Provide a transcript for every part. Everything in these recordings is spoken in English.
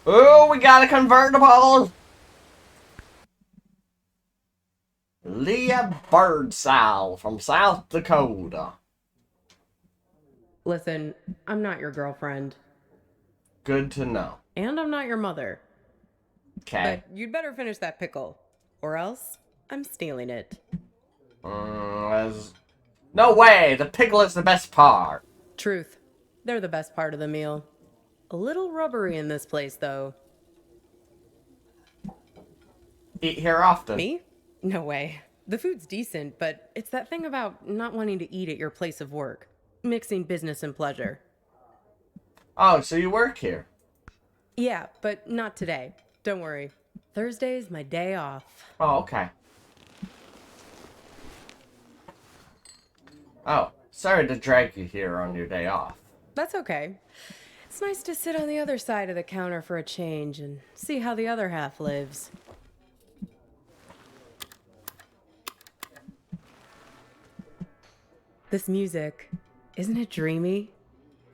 Oh, we got a convertible! Leah Birdsall from South Dakota. Listen, I'm not your girlfriend. Good to know. And I'm not your mother. Okay. But you'd better finish that pickle. Or else, I'm stealing it. No way! The pickle is the best part. Truth. They're the best part of the meal. A little rubbery in this place, though. Eat here often. Me? No way. The food's decent, but it's that thing about not wanting to eat at your place of work. Mixing business and pleasure. Oh, so you work here? Yeah, but not today. Don't worry. Thursday's my day off. Oh, okay. Oh, sorry to drag you here on your day off. That's okay. It's nice to sit on the other side of the counter for a change and see how the other half lives. This music, isn't it dreamy?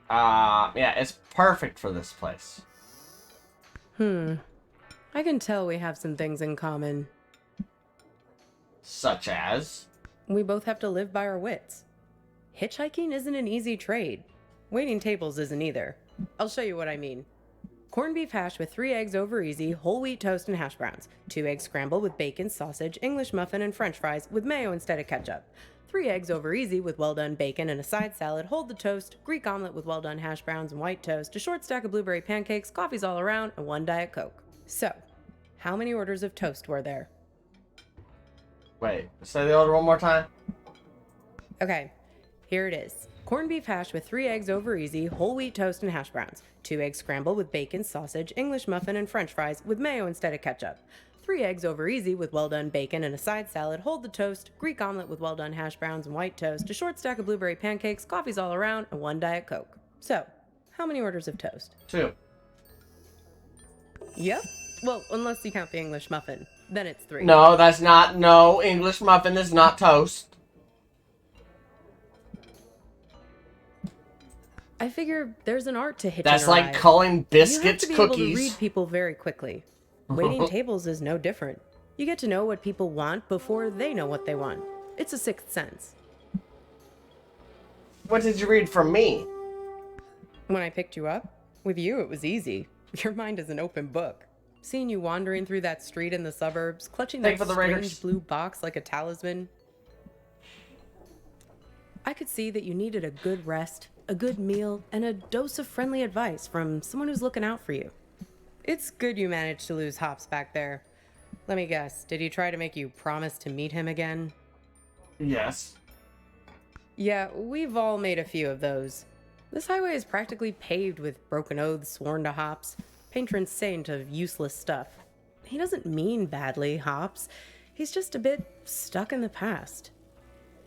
Yeah, it's perfect for this place. I can tell we have some things in common. Such as? We both have to live by our wits. Hitchhiking isn't an easy trade. Waiting tables isn't either. I'll show you what I mean. Corned beef hash with 3 eggs over easy, whole wheat toast and hash browns. 2 eggs scrambled with bacon, sausage, English muffin, and french fries with mayo instead of ketchup. 3 eggs over easy with well done bacon and a side salad, hold the toast, Greek omelet with well done hash browns and white toast, a short stack of blueberry pancakes, coffees all around, and 1 Diet Coke. So, how many orders of toast were there? Wait, say the order one more time? Okay, here it is. Corned beef hash with 3 eggs over easy, whole wheat toast and hash browns. 2 eggs scrambled with bacon, sausage, English muffin, and french fries with mayo instead of ketchup. 3 eggs over easy with well done bacon and a side salad, hold the toast, Greek omelet with well done hash browns and white toast, a short stack of blueberry pancakes, coffees all around, and 1 Diet Coke. So, how many orders of toast? 2. Yep. Well, unless you count the English muffin. Then it's 3. No, that's not. No, English muffin is not toast. I figure there's an art to hitching That's a like ride. calling biscuits You have to be cookies. able to read people very quickly. Waiting tables is no different. You get to know what people want before they know what they want. It's a sixth sense. What did you read from me? When I picked you up, with you it was easy. Your mind is an open book. Seeing you wandering through that street in the suburbs, clutching Thank that for the Raiders. strange blue box like a talisman. I could see that you needed a good rest, a good meal, and a dose of friendly advice from someone who's looking out for you. It's good you managed to lose Hops back there. Let me guess, did he try to make you promise to meet him again? Yes. Yeah, we've all made a few of those. This highway is practically paved with broken oaths sworn to Hops, patron saint of useless stuff. He doesn't mean badly, Hops. He's just a bit stuck in the past.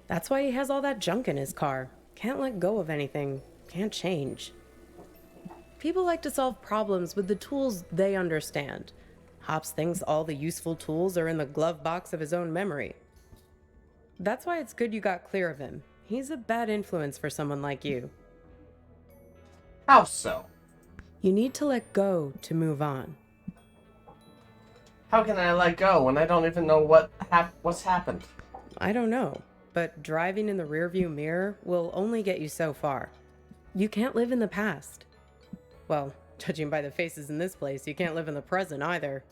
That's why he has all that junk in his car. Can't let go of anything. Can't change. People like to solve problems with the tools they understand. Hops thinks all the useful tools are in the glove box of his own memory. That's why it's good you got clear of him. He's a bad influence for someone like you. How so? You need to let go to move on. How can I let go when I don't even know what's happened? I don't know, but driving in the rearview mirror will only get you so far. You can't live in the past. Well, judging by the faces in this place, you can't live in the present either.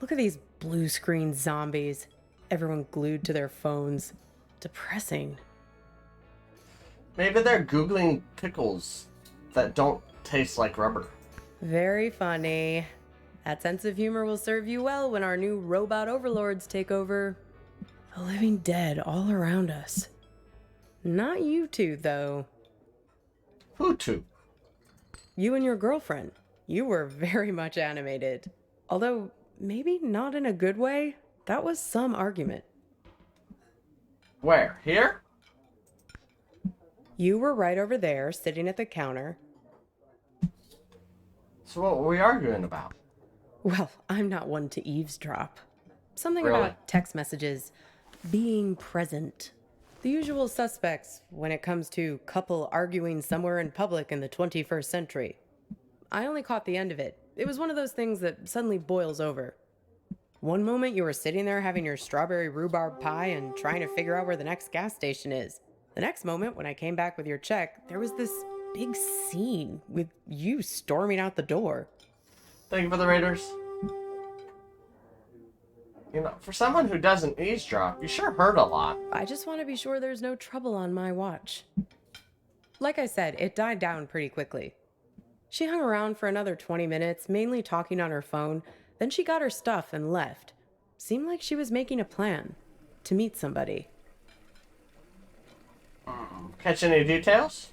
Look at these blue screen zombies. Everyone glued to their phones. Depressing. Maybe they're Googling pickles that don't taste like rubber. Very funny. That sense of humor will serve you well when our new robot overlords take over. The living dead all around us. Not you two, though. Who to? You and your girlfriend. You were very much animated. Although, maybe not in a good way. That was some argument. Where? Here? You were right over there, sitting at the counter. So what were we arguing about? Well, I'm not one to eavesdrop. Something Really? about text messages. Being present. The usual suspects when it comes to couple arguing somewhere in public in the 21st century. I only caught the end of it. It was one of those things that suddenly boils over. One moment you were sitting there having your strawberry rhubarb pie and trying to figure out where the next gas station is. The next moment, when I came back with your check, there was this big scene with you storming out the door. Thank you for the Raiders. You know, for someone who doesn't eavesdrop, you sure heard a lot. I just want to be sure there's no trouble on my watch. Like I said, it died down pretty quickly. She hung around for another 20 minutes, mainly talking on her phone. Then she got her stuff and left. Seemed like she was making a plan to meet somebody. Catch any details?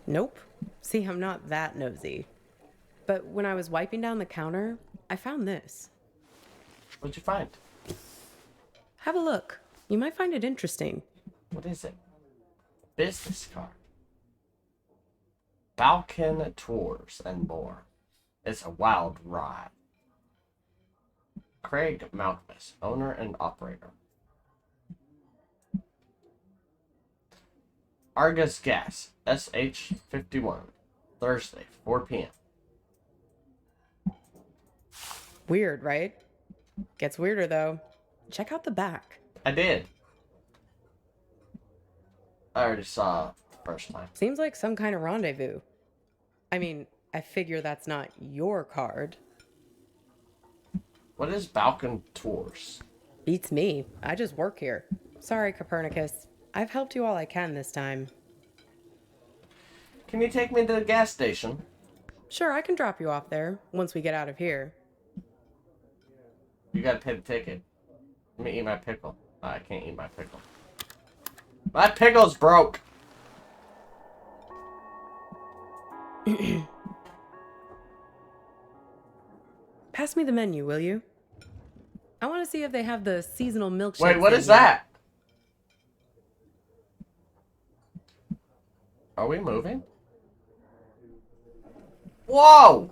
Nope. See, I'm not that nosy. But when I was wiping down the counter, I found this. What'd you find? Have a look. You might find it interesting. What is it? Business card. Balkan Tours and more. It's a wild ride. Craig Malkmus, owner and operator. Argus Gas, SH51, Thursday, 4 p.m. Weird, right? Gets weirder, though. Check out the back. I did. I already saw it the first time. Seems like some kind of rendezvous. I mean, I figure that's not your card. What is Balkan Tours? Beats me. I just work here. Sorry, Copernicus. I've helped you all I can this time. Can you take me to the gas station? Sure, I can drop you off there once we get out of here. You gotta pay the ticket. Let me eat my pickle. I can't eat my pickle. My pickle's broke! Pass me the menu, will you? I want to see if they have the seasonal milkshakes. Wait, what in is here. that? Are we moving? Whoa!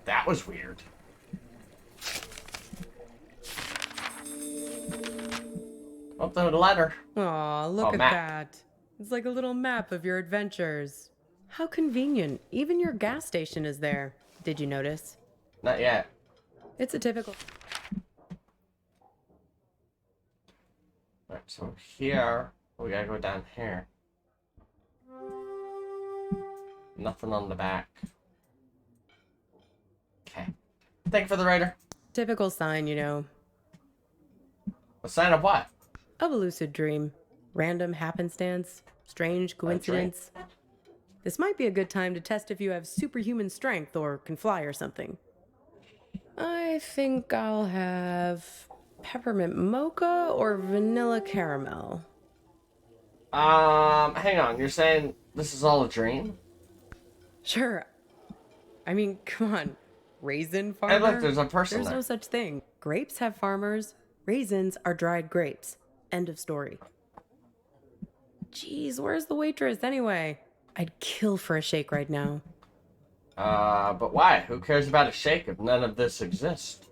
That was weird. Oh, the letter. Aw, look Oh, at map. that. It's like a little map of your adventures. How convenient. Even your gas station is there. Did you notice? Not yet. It's a typical... Right, so here, we gotta go down here. Nothing on the back. Okay. Thank you for the writer. Typical sign, you know. A sign of what? Of a lucid dream. Random happenstance. Strange coincidence. This might be a good time to test if you have superhuman strength or can fly or something. I think I'll have peppermint mocha or vanilla caramel. Hang on. You're saying this is all a dream? Sure. I mean, come on. Raisin Hey, farmer? look, there's a person There's there. no such thing. Grapes have farmers. Raisins are dried grapes. End of story. Jeez, where's the waitress anyway? I'd kill for a shake right now. But why? Who cares about a shake if none of this exists?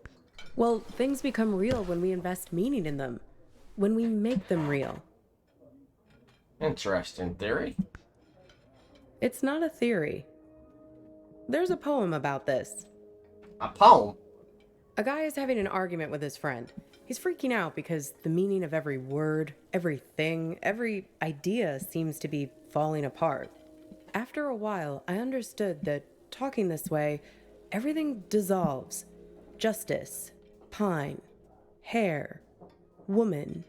Well, things become real when we invest meaning in them. When we make them real. Interesting theory. It's not a theory. There's a poem about this. A poem? A guy is having an argument with his friend. He's freaking out because the meaning of every word, everything, every idea seems to be falling apart. After a while, I understood that talking this way, everything dissolves. Justice, pine, hair, woman,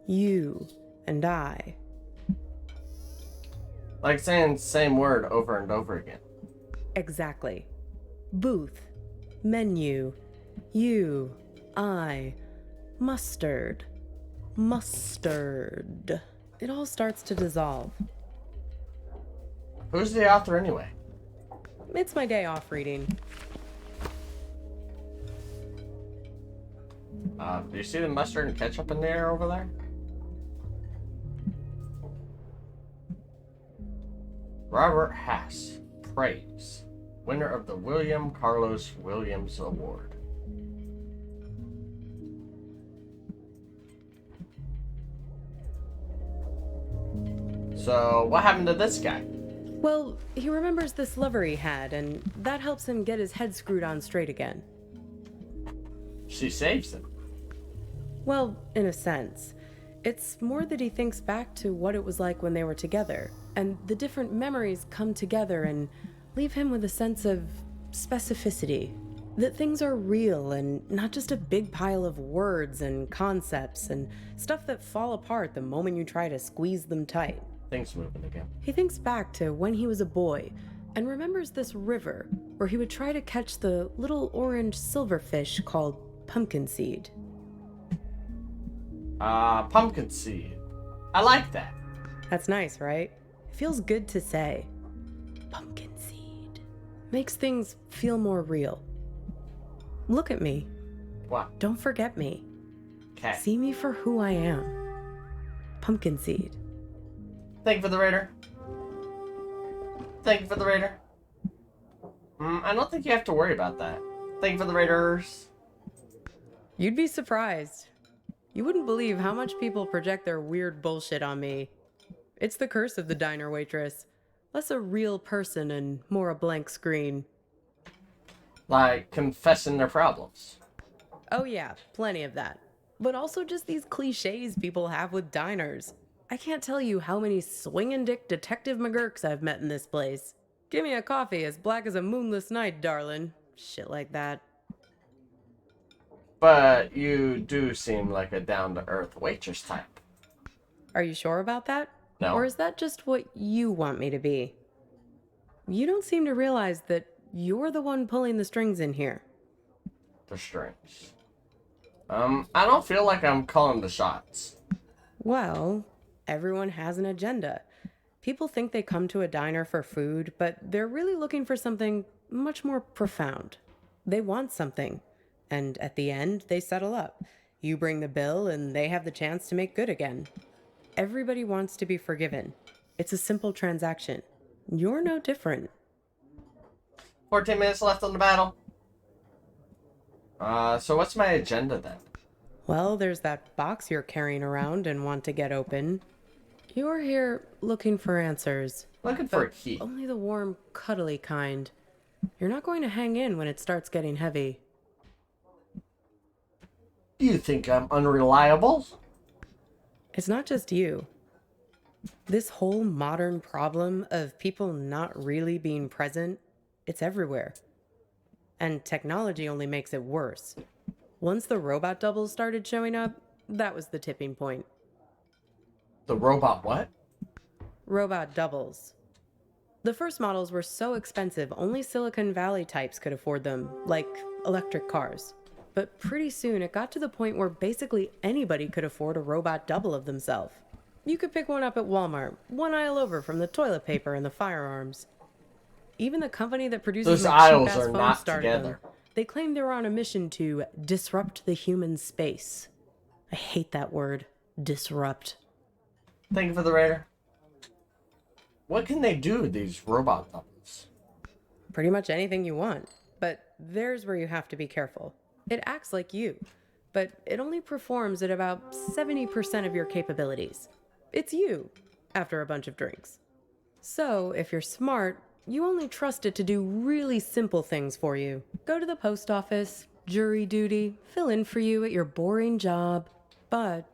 you, and I. Like saying the same word over and over again. Exactly. Booth, menu, you, I, mustard, mustard. It all starts to dissolve. Who's the author anyway? It's my day off reading. Do you see the mustard and ketchup in there over there? Robert Hass, praise, winner of the William Carlos Williams Award. So, what happened to this guy? Well, he remembers this lover he had, and that helps him get his head screwed on straight again. She saves him. Well, in a sense. It's more that he thinks back to what it was like when they were together, and the different memories come together and leave him with a sense of specificity. That things are real and not just a big pile of words and concepts and stuff that fall apart the moment you try to squeeze them tight. Things moving again. He thinks back to when he was a boy and remembers this river where he would try to catch the little orange silverfish called pumpkin seed. Pumpkin seed. I like that. That's nice, right? It feels good to say. Pumpkin seed. Makes things feel more real. Look at me. What? Don't forget me. Okay. See me for who I am. Pumpkin seed. Thank you for the raider. Thank you for the raider. I don't think you have to worry about that. Thank you for the raiders. You'd be surprised. You wouldn't believe how much people project their weird bullshit on me. It's the curse of the diner waitress. Less a real person and more a blank screen. Like confessing their problems. Oh yeah, plenty of that. But also just these cliches people have with diners. I can't tell you how many swingin' dick Detective McGurks I've met in this place. Give me a coffee as black as a moonless night, darling. Shit like that. But you do seem like a down-to-earth waitress type. Are you sure about that? No. Or is that just what you want me to be? You don't seem to realize that you're the one pulling the strings in here. The strings. I don't feel like I'm calling the shots. Well, everyone has an agenda. People think they come to a diner for food, but they're really looking for something much more profound. They want something, and at the end, they settle up. You bring the bill, and they have the chance to make good again. Everybody wants to be forgiven. It's a simple transaction. You're no different. 14 minutes left on the battle. So what's my agenda then? Well, there's that box you're carrying around and want to get open. You're here looking for answers. Looking for a but key. only the warm, cuddly kind. You're not going to hang in when it starts getting heavy. You think I'm unreliable? It's not just you. This whole modern problem of people not really being present, it's everywhere. And technology only makes it worse. Once the robot doubles started showing up, that was the tipping point. The robot what? Robot doubles. The first models were so expensive, only Silicon Valley types could afford them, like electric cars. But pretty soon it got to the point where basically anybody could afford a robot double of themselves. You could pick one up at Walmart, one aisle over from the toilet paper and the firearms. Even the company that produces Those the aisles cheap-ass are phones not started together. them. They claimed they were on a mission to disrupt the human space. I hate that word, disrupt. Thank you for the raider. What can they do, these robot doubles? Pretty much anything you want. But there's where you have to be careful. It acts like you, but it only performs at about 70% of your capabilities. It's you, after a bunch of drinks. So, if you're smart, you only trust it to do really simple things for you. Go to the post office, jury duty, fill in for you at your boring job. But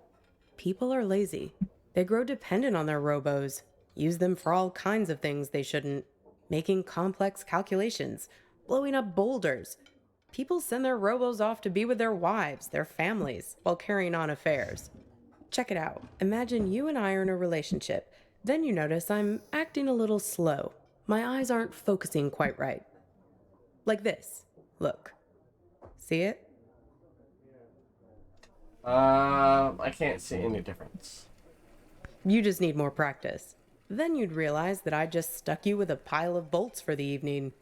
people are lazy. They grow dependent on their robos, use them for all kinds of things they shouldn't, making complex calculations, blowing up boulders. People send their robos off to be with their wives, their families, while carrying on affairs. Check it out. Imagine you and I are in a relationship. Then you notice I'm acting a little slow. My eyes aren't focusing quite right. Like this. Look. See it? I can't see any difference. You just need more practice. Then you'd realize that I just stuck you with a pile of bolts for the evening.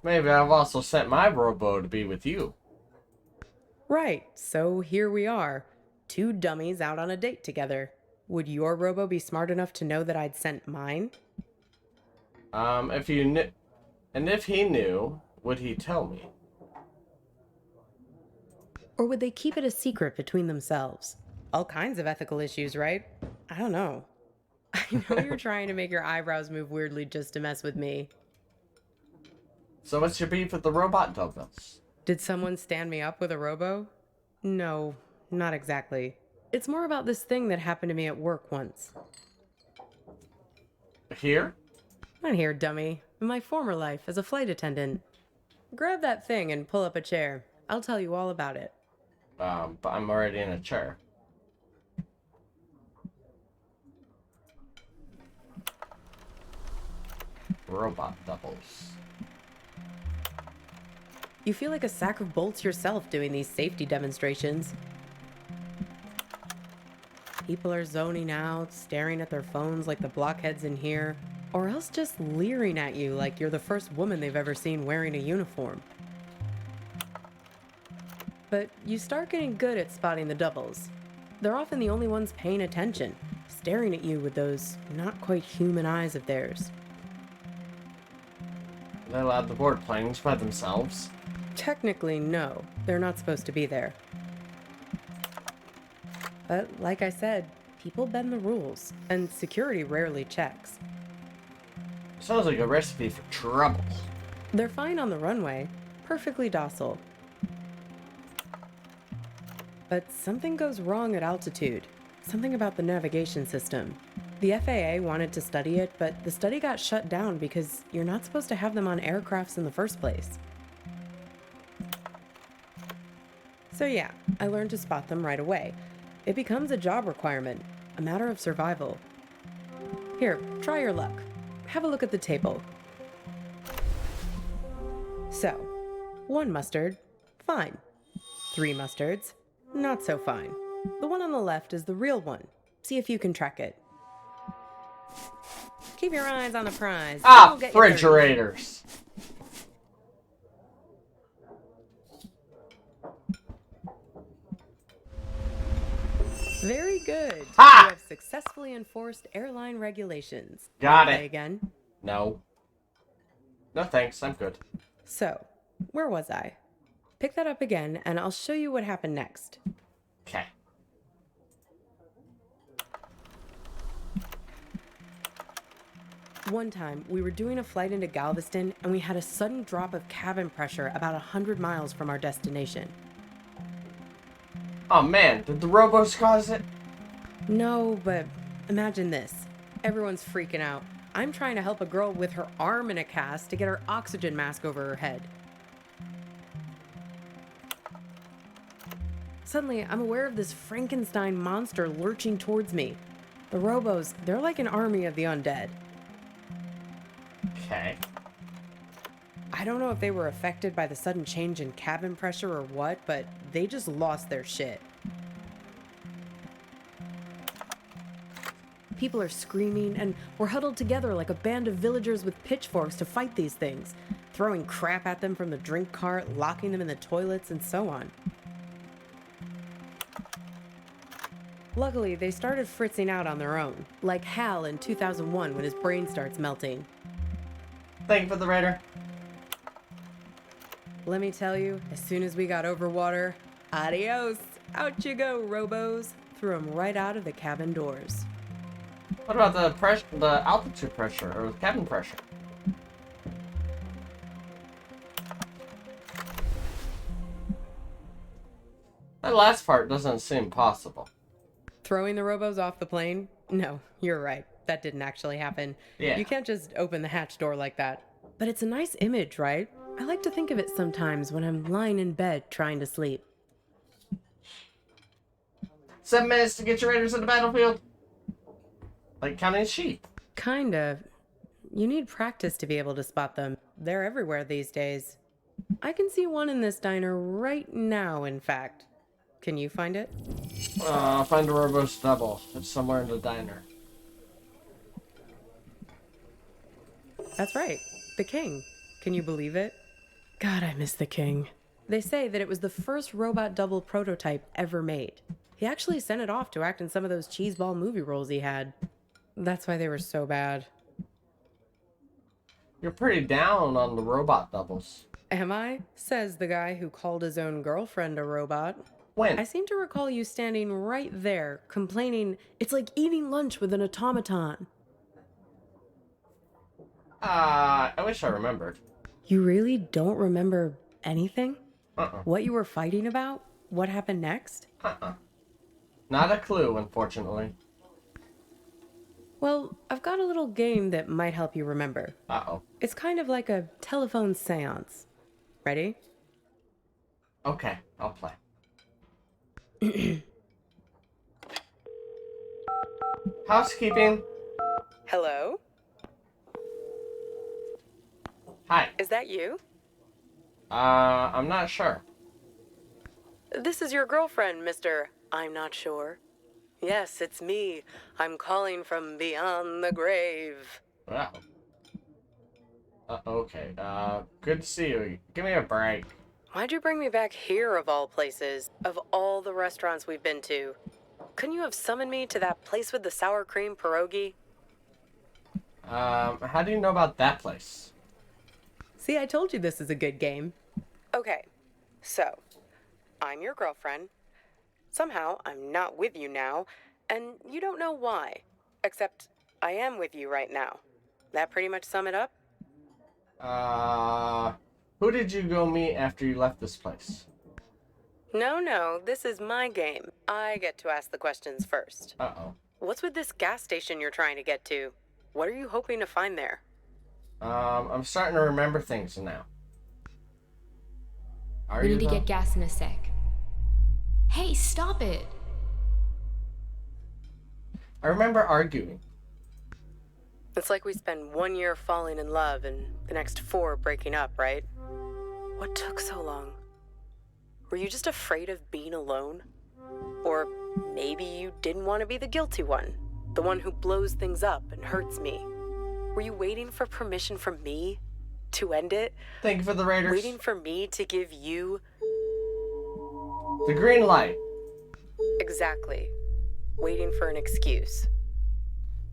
Maybe I've also sent my robo to be with you. Right, so here we are. Two dummies out on a date together. Would your robo be smart enough to know that I'd sent mine? If you knew, and if he knew, would he tell me? Or would they keep it a secret between themselves? All kinds of ethical issues, right? I I don't know. I know you're trying to make your eyebrows move weirdly just to mess with me. So what's your beef with the robot doubles? Did someone stand me up with a robo? No, not exactly. It's more about this thing that happened to me at work once. Here? Not here, dummy. In my former life as a flight attendant. Grab that thing and pull up a chair. I'll tell you all about it. But I'm already in a chair. Robot doubles. You feel like a sack of bolts yourself doing these safety demonstrations. People are zoning out, staring at their phones like the blockheads in here, or else just leering at you like you're the first woman they've ever seen wearing a uniform. But you start getting good at spotting the doubles. They're often the only ones paying attention, staring at you with those not quite human eyes of theirs. They allowed the board planes by themselves. Technically, no. They're not supposed to be there. But like I said, people bend the rules, and security rarely checks. Sounds like a recipe for trouble. They're fine on the runway, perfectly docile. But something goes wrong at altitude. Something about the navigation system. The FAA wanted to study it, but the study got shut down because you're not supposed to have them on aircrafts in the first place. So yeah, I learned to spot them right away. It becomes a job requirement, a matter of survival. Here, try your luck. Have a look at the table. So, 1 mustard, fine. 3 mustards, not so fine. The one on the left is the real one. See if you can track it. Keep your eyes on the prize. Ah, You'll get your 30. refrigerators. Very good. Ha! You have successfully enforced airline regulations. Got Play it. again. No. No thanks, I'm good. So, where was I? Pick that up again, and I'll show you what happened next. Okay. One time, we were doing a flight into Galveston, and we had a sudden drop of cabin pressure about 100 miles from our destination. Oh man, did the robos cause it? No, but imagine this. Everyone's freaking out. I'm trying to help a girl with her arm in a cast to get her oxygen mask over her head. Suddenly, I'm aware of this Frankenstein monster lurching towards me. The robos, they're like an army of the undead. Okay. I don't know if they were affected by the sudden change in cabin pressure or what, but they just lost their shit. People are screaming, and we're huddled together like a band of villagers with pitchforks to fight these things, throwing crap at them from the drink cart, locking them in the toilets, and so on. Luckily, they started fritzing out on their own, like Hal in 2001 when his brain starts melting. Thank you for the raider. Let me tell you, as soon as we got over water, adios! Out you go, robos! Threw them right out of the cabin doors. What about the pressure, the altitude pressure, or cabin pressure? That last part doesn't seem possible. Throwing the robos off the plane? No, you're right. That didn't actually happen. Yeah. You can't just open the hatch door like that. But it's a nice image, right? I like to think of it sometimes when I'm lying in bed trying to sleep. 7 minutes to get your raiders in the battlefield. Like counting sheep. Kind of. You need practice to be able to spot them. They're everywhere these days. I can see one in this diner right now, in fact. Can you find it? Find a robos double. It's somewhere in the diner. That's right. The King. Can you believe it? God, I miss the King. They say that it was the first robot double prototype ever made. He actually sent it off to act in some of those cheeseball movie roles he had. That's why they were so bad. You're pretty down on the robot doubles. Am I? Says the guy who called his own girlfriend a robot. When? I seem to recall you standing right there, complaining it's like eating lunch with an automaton. I wish I remembered. You really don't remember anything? Uh-uh. What you were fighting about? What happened next? Uh-uh. Not a clue, unfortunately. Well, I've got a little game that might help you remember. Uh-oh. It's kind of like a telephone seance. Ready? Okay, I'll play. Housekeeping. Hello? Hi. Is that you? I'm not sure. This is your girlfriend, Mr. I'm not sure. Yes, it's me. I'm calling from beyond the grave. Wow. Okay. Good to see you. Give me a break. Why'd you bring me back here of all places? Of all the restaurants we've been to? Couldn't you have summoned me to that place with the sour cream pierogi? How do you know about that place? See, I told you this is a good game. Okay, so, I'm your girlfriend. Somehow, I'm not with you now, and you don't know why. Except, I am with you right now. That pretty much sum it up? Who did you go meet after you left this place? No, this is my game. I get to ask the questions first. Uh-oh. What's with this gas station you're trying to get to? What are you hoping to find there? I'm starting to remember things now. Are We you need to though? get gas in a sec. Hey, stop it! I remember arguing. It's like we spend 1 year falling in love and the next 4 breaking up, right? What took so long? Were you just afraid of being alone? Or maybe you didn't want to be the guilty one, the one who blows things up and hurts me. Were you waiting for permission from me to end it? Thank you for the Raiders. Waiting for me to give you... The green light. Exactly. Waiting for an excuse.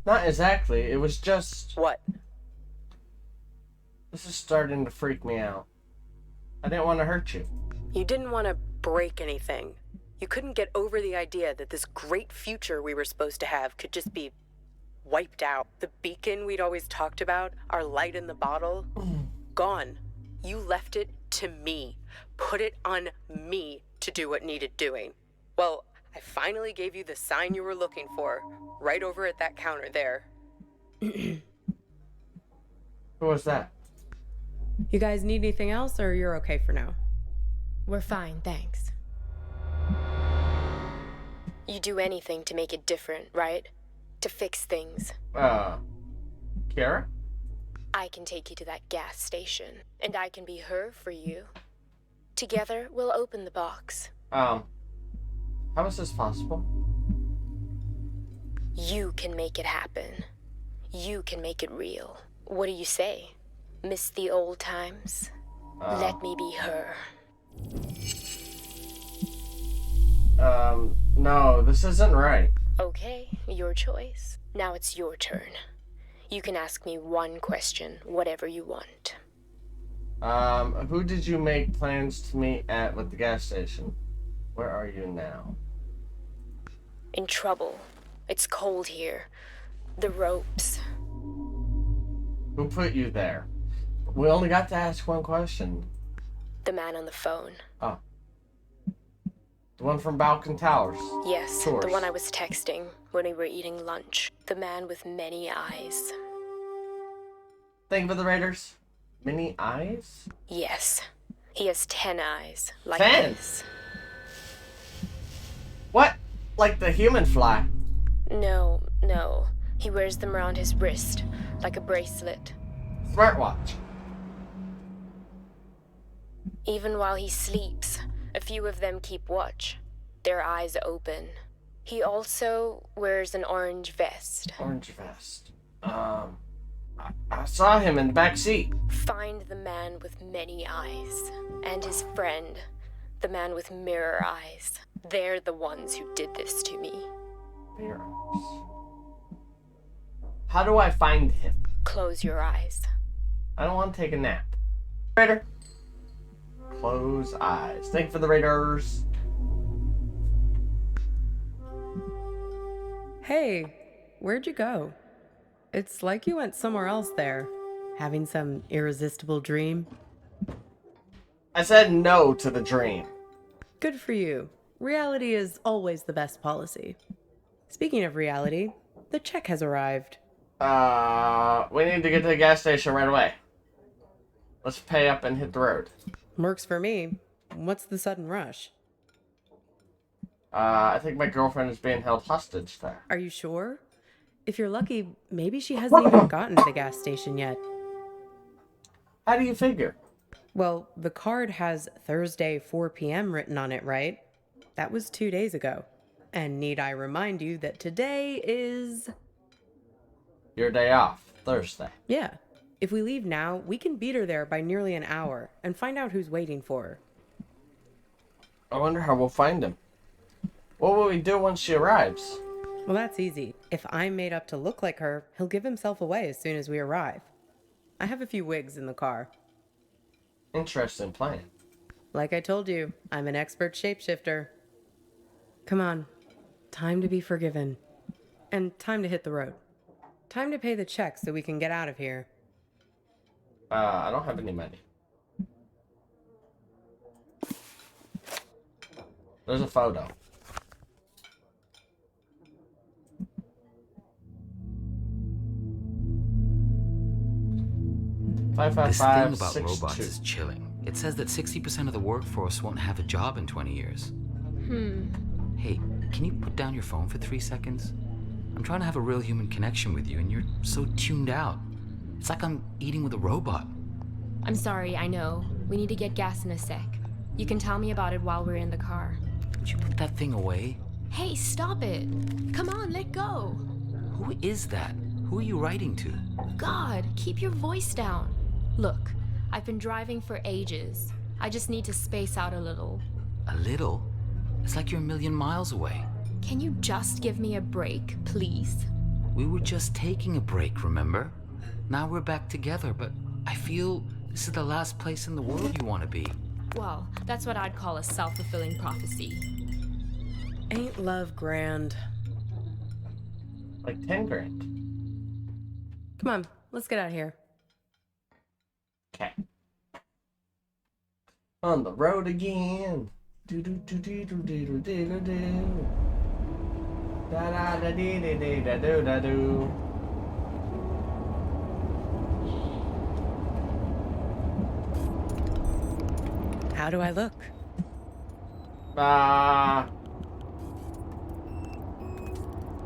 Not exactly. It was just... What? This is starting to freak me out. I didn't want to hurt you. You didn't want to break anything. You couldn't get over the idea that this great future we were supposed to have could just be wiped out. The beacon we'd always talked about, our light in the bottle, gone. You left it to me. Put it on me to do what needed doing. Well, I finally gave you the sign you were looking for, right over at that counter there. Who was that? You guys need anything else, or you're okay for now? We're fine, thanks. You do anything to make it different, right? To fix things. Kiara? I can take you to that gas station, and I can be her for you. Together, we'll open the box. How is this possible? You can make it happen. You can make it real. What do you say? Miss the old times? Let me be her. No, this isn't right. Okay, your choice. Now it's your turn. You can ask me one question, whatever you want. Who did you make plans to meet at the gas station? Where are you now? In trouble. It's cold here. The ropes. Who put you there? We only got to ask one question. The man on the phone. Oh. The one from Balkan Towers. Yes, Tours. the one I was texting when we were eating lunch. The man with many eyes. Thank you for the Raiders. Many eyes? Yes. He has 10 eyes. Like 10? this. What? Like the human fly? No. He wears them around his wrist, like a bracelet. Smartwatch. Even while he sleeps, a few of them keep watch, their eyes open. He also wears an orange vest. Orange vest. I saw him in the back seat. Find the man with many eyes, and his friend, the man with mirror eyes. They're the ones who did this to me. Mirrors. How do I find him? Close your eyes. I don't want to take a nap. Raider. Close eyes. Thank you for the Raiders. Hey, where'd you go? It's like you went somewhere else there. Having some irresistible dream? I said no to the dream. Good for you. Reality is always the best policy. Speaking of reality, the check has arrived. We need to get to the gas station right away. Let's pay up and hit the road. Works for me. What's the sudden rush? I think my girlfriend is being held hostage there. Are you sure? If you're lucky, maybe she hasn't even gotten to the gas station yet. How do you figure? Well, the card has Thursday 4 p.m. written on it, right? That was 2 days ago. And need I remind you that today is... Your day off, Thursday. Yeah. If we leave now, we can beat her there by nearly an hour and find out who's waiting for her. I wonder how we'll find him. What will we do once she arrives? Well, that's easy. If I'm made up to look like her, he'll give himself away as soon as we arrive. I have a few wigs in the car. Interesting plan. Like I told you, I'm an expert shapeshifter. Come on. Time to be forgiven. And time to hit the road. Time to pay the check so we can get out of here. I don't have any money. There's a photo. This thing about 55562. robots is chilling. It says that 60% of the workforce won't have a job in 20 years. Hey, can you put down your phone for 3 seconds? I'm trying to have a real human connection with you, and you're so tuned out. It's like I'm eating with a robot. I'm sorry, I know. We need to get gas in a sec. You can tell me about it while we're in the car. Would you put that thing away? Hey, stop it! Come on, let go! Who is that? Who are you writing to? God, keep your voice down. Look, I've been driving for ages. I just need to space out a little. A little? It's like you're a million miles away. Can you just give me a break, please? We were just taking a break, remember? Now we're back together, but I feel this is the last place in the world you want to be. Well, that's what I'd call a self-fulfilling prophecy. Ain't love grand? Like 10 grand. Come on, let's get out of here. Okay. On the road again. Do do do do do do do do do. Da da da dee dee dee da do da do. How do I look?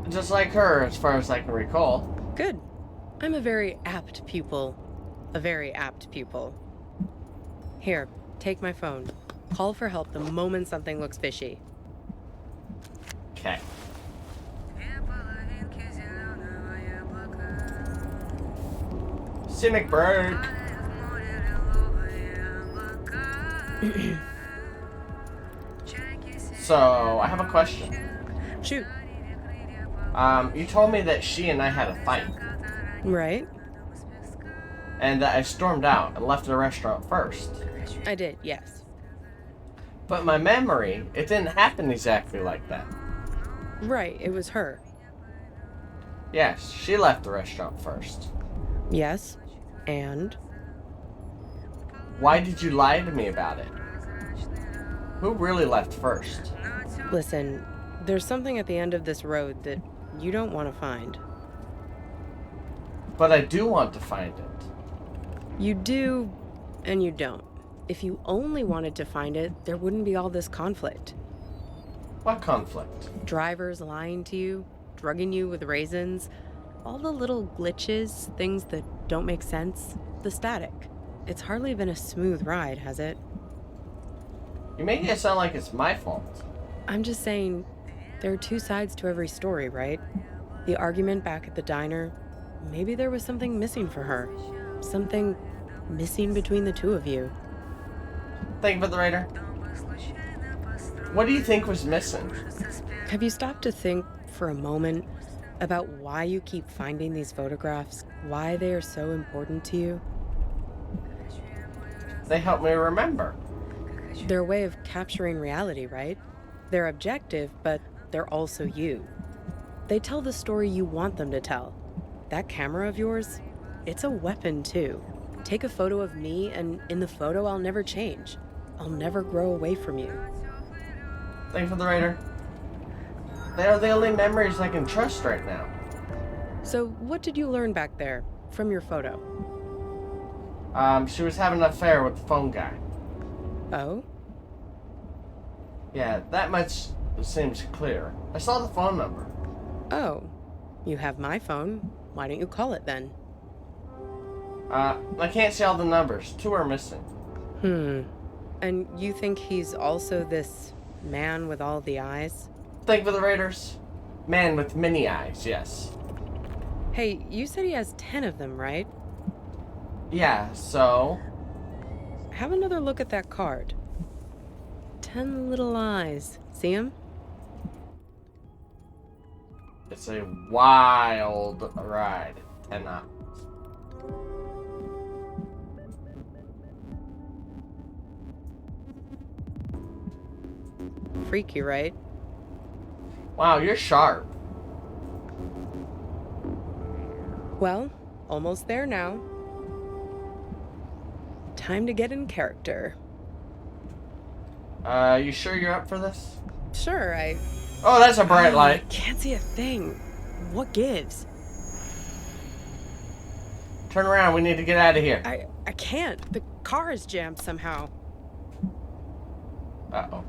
Just like her, as far as I can recall. Good. I'm a very apt pupil. A very apt pupil. Here, take my phone. Call for help the moment something looks fishy. Okay. Scenic break. So, I have a question. Shoot. You told me that she and I had a fight, Right? and that I stormed out and left the restaurant first. I did, yes. But my memory, it didn't happen exactly like that. Right, it was her. Yes, she left the restaurant first. Yes. And? Why did you lie to me about it? Who really left first? Listen, there's something at the end of this road that you don't want to find. But I do want to find it. You do, and you don't. If you only wanted to find it, there wouldn't be all this conflict. What conflict? Drivers lying to you, drugging you with raisins, all the little glitches, things that don't make sense, the static. It's hardly been a smooth ride, has it? You make it sound like it's my fault. I'm just saying, there are two sides to every story, right? The argument back at the diner, maybe there was something missing for her. Something missing between the two of you. Thank you for the writer. What do you think was missing? Have you stopped to think for a moment about why you keep finding these photographs? Why they are so important to you? They help me remember. They're a way of capturing reality, right? They're objective, but they're also you. They tell the story you want them to tell. That camera of yours, it's a weapon too. Take a photo of me, and in the photo, I'll never change. I'll never grow away from you. Thank you for the raider. They are the only memories I can trust right now. So, what did you learn back there from your photo? She was having an affair with the phone guy. Oh? Yeah, that much seems clear. I saw the phone number. Oh. You have my phone. Why don't you call it then? I can't see all the numbers. 2 are missing. And you think he's also this man with all the eyes? Thank you for the raiders. Man with many eyes, yes. Hey, you said he has 10 of them, right? Yeah, so... Have another look at that card. 10 little eyes. See him? It's a wild ride. 10 eyes. Freaky, right? Wow, you're sharp. Well, almost there now. Time to get in character. You sure you're up for this? Sure, Oh, that's a bright light. I can't see a thing. What gives? Turn around, we need to get out of here. I can't. The car is jammed somehow. Uh-oh.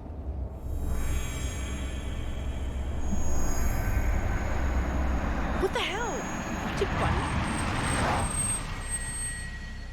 What the hell? Magic button?